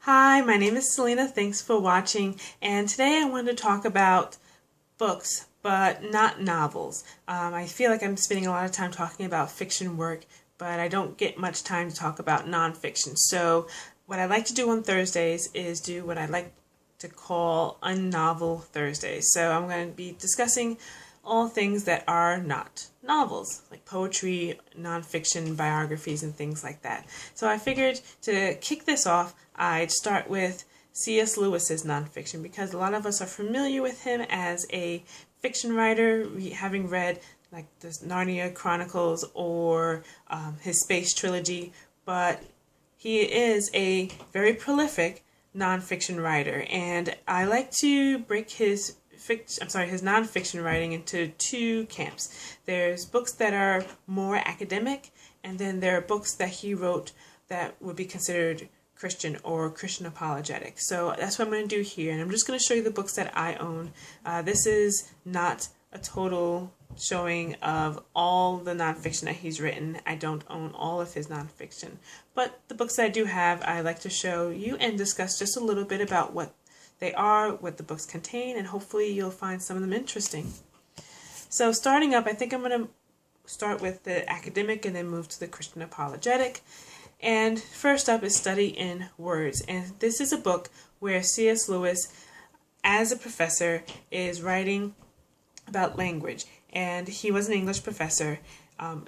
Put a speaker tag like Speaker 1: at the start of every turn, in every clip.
Speaker 1: Hi, my name is Selena. Thanks for watching. And today I wanted to talk about books, but not novels. I feel like I'm spending a lot of time talking about fiction work, but I don't get much time to talk about nonfiction. So what I like to do on Thursdays is do what I like to call Unnovel Thursdays. So I'm going to be discussing all things that are not novels, like poetry, nonfiction, biographies, and things like that. So I figured to kick this off, I'd start with C.S. Lewis's nonfiction, because a lot of us are familiar with him as a fiction writer, having read like the Narnia Chronicles or his Space Trilogy, but he is a very prolific nonfiction writer, and I like to break his nonfiction writing into two camps. There's books that are more academic, and then there are books that he wrote that would be considered Christian or Christian apologetic. So that's what I'm going to do here, and I'm just going to show you the books that I own. This is not a total showing of all the nonfiction that he's written. I don't own all of his nonfiction, but the books that I do have, I like to show you and discuss just a little bit about what they are, what the books contain, and hopefully you'll find some of them interesting. So starting up, I think I'm going to start with the academic and then move to the Christian apologetic. And first up is Study in Words. And this is a book where C.S. Lewis, as a professor, is writing about language. And he was an English professor,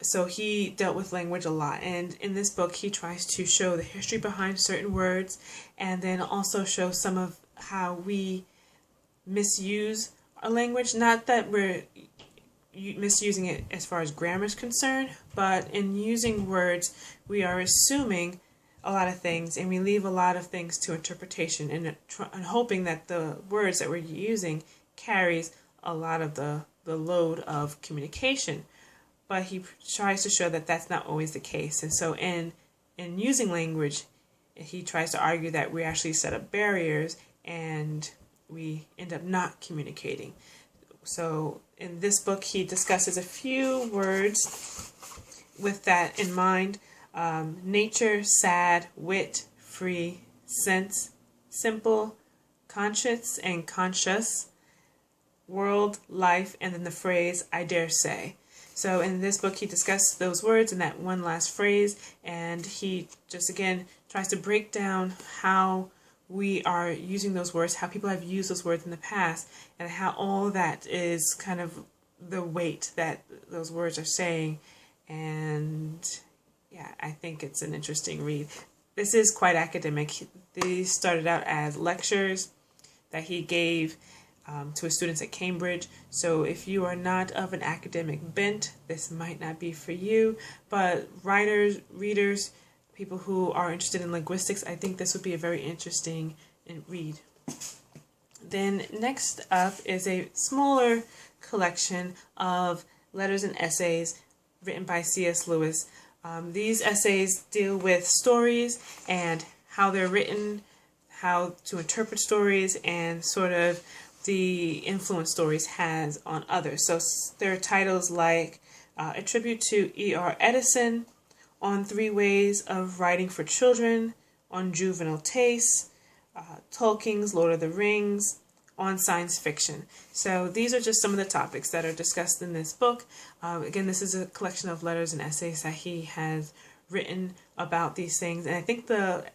Speaker 1: so he dealt with language a lot. And in this book, he tries to show the history behind certain words, and then also show some of how we misuse our language. Not that we're misusing it as far as grammar is concerned, but in using words, we are assuming a lot of things, and we leave a lot of things to interpretation, and hoping that the words that we're using carries a lot of the load of communication. But he tries to show that that's not always the case. And so in using language, he tries to argue that we actually set up barriers and we end up not communicating. So in this book, he discusses a few words with that in mind. Nature, sad, wit, free, sense, simple, conscious and conscious, world, life, and then the phrase, I dare say. So in this book, he discusses those words and that one last phrase, and he just, again, tries to break down how we are using those words, how people have used those words in the past, and how all that is kind of the weight that those words are saying. And yeah, I think it's an interesting read. This is quite academic. These started out as lectures that he gave to his students at Cambridge. So if you are not of an academic bent, this might not be for you. But writers, readers, people who are interested in linguistics, I think this would be a very interesting read. Then next up is a smaller collection of letters and essays written by C.S. Lewis. These essays deal with stories and how they're written, how to interpret stories, and sort of the influence stories has on others. So there are titles like A Tribute to E.R. Edison, On 3 Ways of Writing for Children, On Juvenile Tastes, Tolkien's Lord of the Rings, On Science Fiction. So these are just some of the topics that are discussed in this book. Again, this is a collection of letters and essays that he has written about these things. And I think the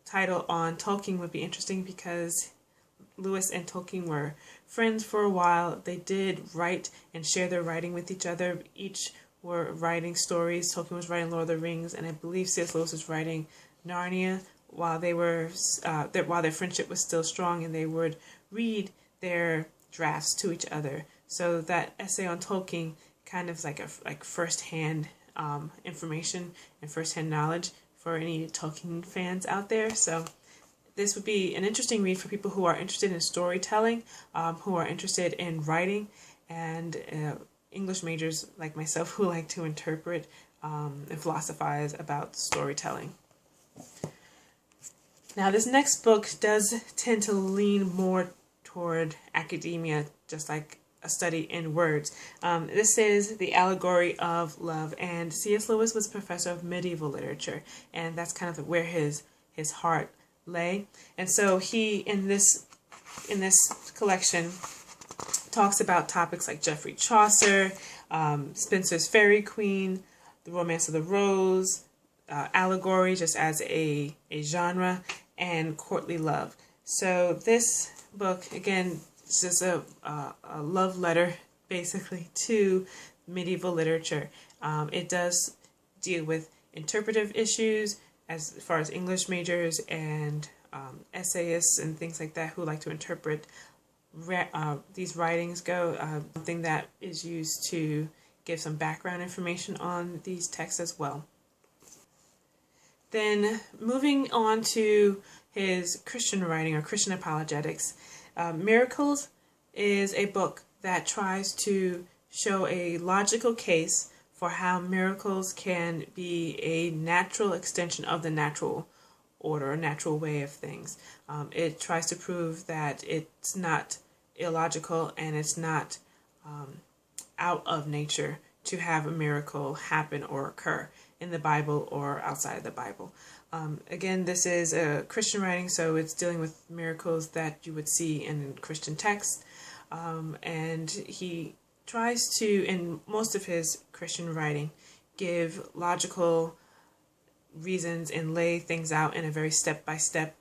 Speaker 1: title on Tolkien would be interesting because Lewis and Tolkien were friends for a while. They did write and share their writing with each other. Each were writing stories. Tolkien was writing Lord of the Rings, and I believe C.S. Lewis was writing Narnia while they were while their friendship was still strong, and they would read their drafts to each other. So that essay on Tolkien kind of is like first-hand information and first-hand knowledge for any Tolkien fans out there. So this would be an interesting read for people who are interested in storytelling, who are interested in writing, and English majors like myself who like to interpret and philosophize about storytelling. Now, this next book does tend to lean more toward academia, just like A Study in Words. This is The Allegory of Love, and C.S. Lewis was a professor of medieval literature, and that's kind of where his his heart lay. And so he, in this collection, talks about topics like Geoffrey Chaucer, Spenser's Faerie Queene, the Romance of the Rose, allegory just as a genre, and courtly love. So this book, again, is just a love letter basically to medieval literature. It does deal with interpretive issues as far as English majors and essayists and things like that who like to interpret these writings go. Something that is used to give some background information on these texts as well. Then moving on to his Christian writing or Christian apologetics, Miracles is a book that tries to show a logical case for how miracles can be a natural extension of the natural order, a natural way of things. It tries to prove that it's not illogical and it's not out of nature to have a miracle happen or occur in the Bible or outside of the Bible. Again, this is a Christian writing, so it's dealing with miracles that you would see in Christian texts. And he tries to, in most of his Christian writing, give logical reasons and lay things out in a very step-by-step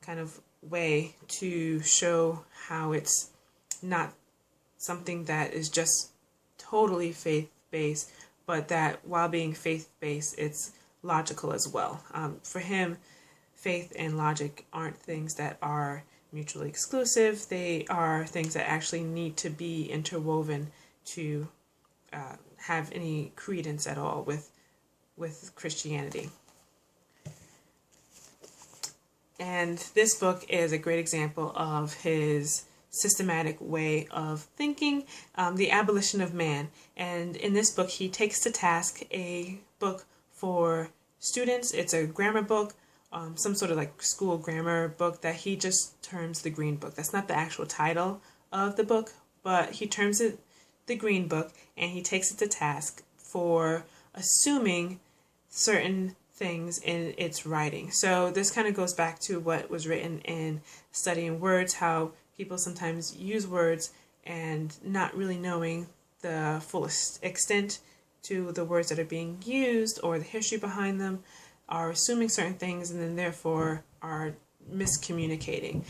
Speaker 1: kind of way to show how it's not something that is just totally faith-based, but that while being faith-based, it's logical as well. For him, faith and logic aren't things that are mutually exclusive. They are things that actually need to be interwoven to have any credence at all with Christianity. And this book is a great example of his systematic way of thinking, The Abolition of Man. And in this book, he takes to task a book for students. It's a grammar book, some sort of like school grammar book that he just terms the Green Book. That's not the actual title of the book, but he terms it the Green Book, and he takes it to task for assuming certain things in its writing. So this kind of goes back to what was written in Studying Words, how people sometimes use words and not really knowing the fullest extent to the words that are being used or the history behind them, are assuming certain things and then therefore are miscommunicating.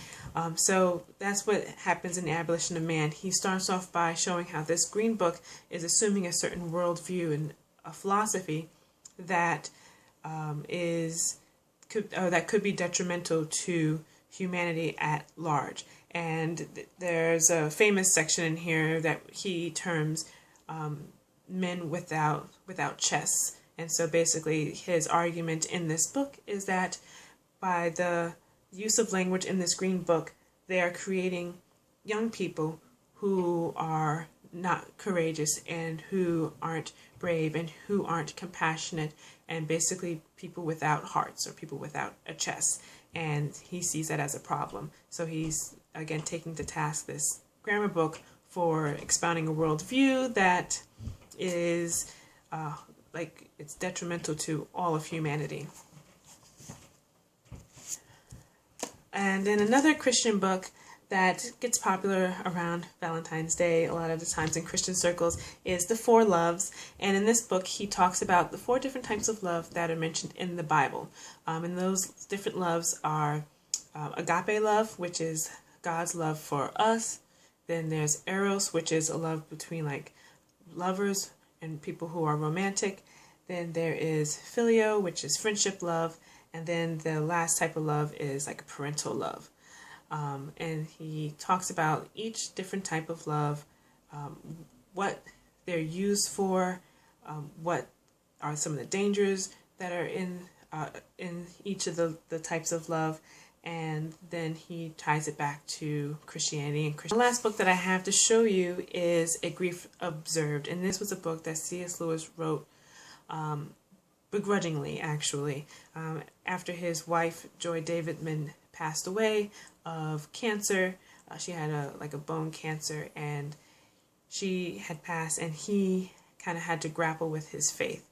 Speaker 1: So that's what happens in The Abolition of Man. He starts off by showing how this Green Book is assuming a certain worldview and a philosophy that could be detrimental to humanity at large. And there's a famous section in here that he terms men without chests. And so basically his argument in this book is that by the use of language in this Green Book, they are creating young people who are not courageous and who aren't brave and who aren't compassionate, and basically people without hearts or people without a chest. And he sees that as a problem. So he's, again, taking to task this grammar book for expounding a worldview that is it's detrimental to all of humanity. And then another Christian book that gets popular around Valentine's Day a lot of the times in Christian circles is The Four Loves. And in this book, he talks about the 4 different types of love that are mentioned in the Bible. And those different loves are agape love, which is God's love for us. Then there's eros, which is a love between like lovers and people who are romantic. Then there is phileo, which is friendship love. And then the last type of love is like a parental love. And he talks about each different type of love, what they're used for, what are some of the dangers that are in each of the types of love, and then he ties it back to Christianity and Christian. The last book that I have to show you is A Grief Observed, and this was a book that C.S. Lewis wrote begrudgingly, actually, after his wife Joy Davidman passed away of cancer. She had a bone cancer, and she had passed, and he kind of had to grapple with his faith.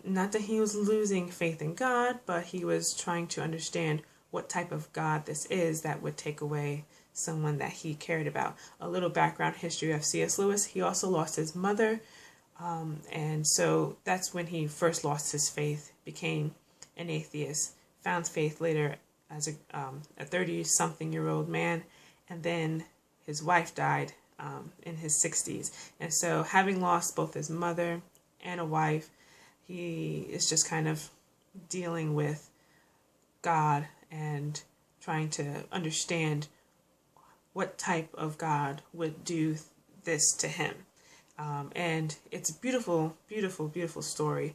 Speaker 1: Not that he was losing faith in God, but he was trying to understand what type of God this is that would take away someone that he cared about. A little background history of C.S. Lewis. He also lost his mother, and so that's when he first lost his faith, became an atheist, found faith later as a 30-something-year-old man, and then his wife died in his 60s. And so having lost both his mother and a wife, he is just kind of dealing with God and trying to understand what type of God would do this to him. And it's a beautiful, beautiful, beautiful story.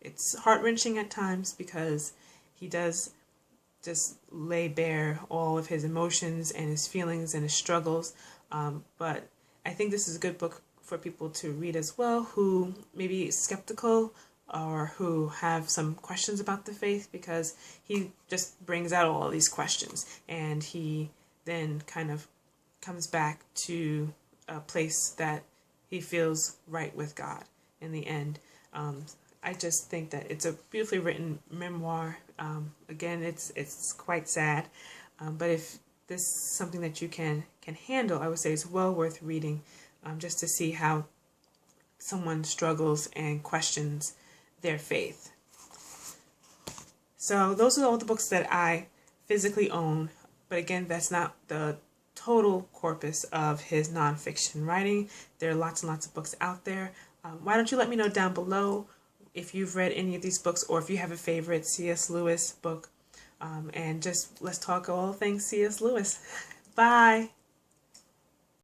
Speaker 1: It's heart-wrenching at times because he does just lay bare all of his emotions and his feelings and his struggles. But I think this is a good book for people to read as well, who may be skeptical or who have some questions about the faith, because he just brings out all of these questions, and he then kind of comes back to a place that he feels right with God in the end. I just think that it's a beautifully written memoir. Again, it's quite sad, but if this is something that you can handle, I would say it's well worth reading, just to see how someone struggles and questions their faith. So those are all the books that I physically own, but again, that's not the total corpus of his nonfiction writing. There are lots and lots of books out there. Why don't you let me know down below if you've read any of these books, or if you have a favorite C.S. Lewis book, and just let's talk all things C.S. Lewis. Bye!